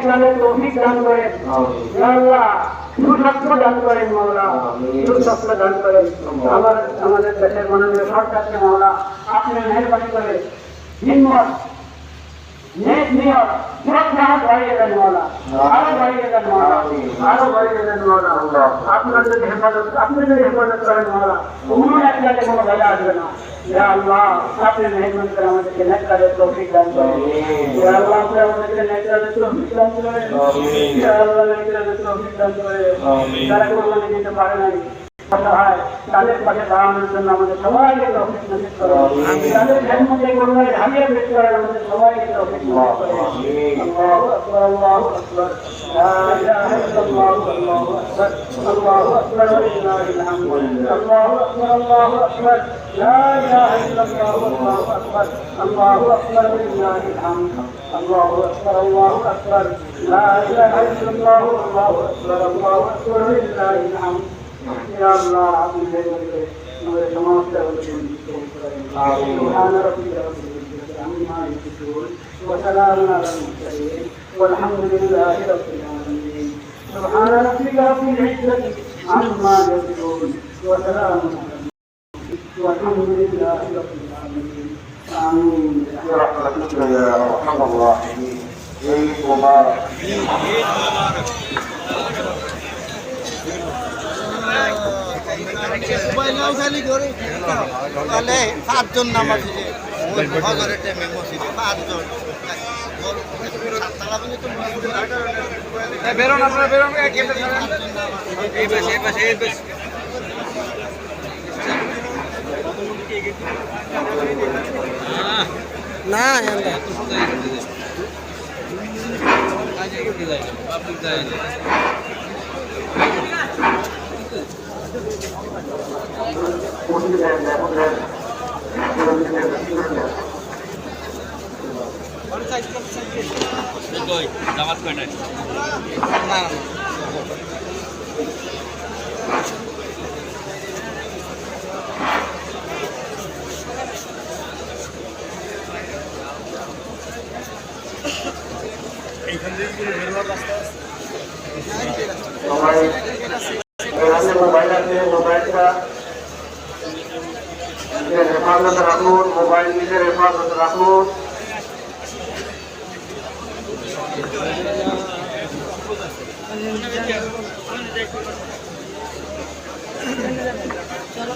কাজের তৌফিক দান করেন ইয়া আল্লাহ, সুস্বাস্থ্য দান করেন মাওলা, সুস্বাস্থ্য দান করেন। আমাদের দেশের মাননীয় সরকারকে মাওলা আপনি মেহরবানি করে হিম্মত নেক নিয়ত সুরক্ষা বাড়িয়ে দেন মাওলা, আরো বাড়িয়ে দেন মাওলা, আরো বাড়িয়ে দেন মাওলা। আপনার যদি হেফাজত, আপনি যদি হেফাজত করেন মাওলা, কোনো এক জায়গায় কোনো বাধা আসবে না। ইয়া আল্লাহ, আপনি মেহরবানি করে আমাদেরকে নেক কাজের তৌফিক দান করেন। ইয়া আল্লাহ, আপনি আমাদেরকে নেক কাজের তৌফিক দান করেন। ইয়া আল্লাহ, নেক কাজের তৌফিক দান করেন। যারা কোরবানি দিতে পারে নাই অসহায়, তাদের পাশে দাঁড়ানোর জন্য আমাদের সবাইকে তৌফিক নসিব করুন। তাদের খেদমতে কোরবানি হারিয়ে পেশ করার আমাদের সবাইকে তৌফিক নসিব করুন। আল্লাহু আকবার, আল্লাহু আকবার, লা ইলাহা ইল্লাল্লাহ, আল্লাহু আকবার, আল্লাহু আকবার ওয়া লিল্লাহিল হামদ। আল্লাহু আকবার, আল্লাহু আকবার, লা ইলাহা ইল্লাল্লাহ, আল্লাহু আকবার, আল্লাহু আকবার ওয়া লিল্লাহিল হামদ। আল্লাহু আকবার, আল্লাহু আকবার, লা ইলাহা ইল্লাল্লাহ, আল্লাহু আকবার, আল্লাহু আকবার ওয়া লিল্লাহিল হামদ। ইয়া আল্লাহ, আপনি মেহরবানি করে আমাদের সমস্ত سبحان ربك رب العزة عما يصفون وسلام على المرسلين والحمد لله رب العالمين. سبحان ربك رب العزة عما يصفون وسلام على المرسلين والحمد لله رب العالمين. آمين برحمتك يا أرحم الراحمين. عيد مبارك. তাহলে 5 জন নামাজ হজরের টাইমে মসজিদে 5 জন বেরোন, আপনারা বেরোন, এই পাশে না জামাত কয় না এইখান থেকে কোনো বেরোয়ার রাস্তা আছে? মোবাইল আছে, মোবাইলটা নিজের হেফাজত রাখুন, মোবাইল নিজের হেফাজত রাখুন। চলো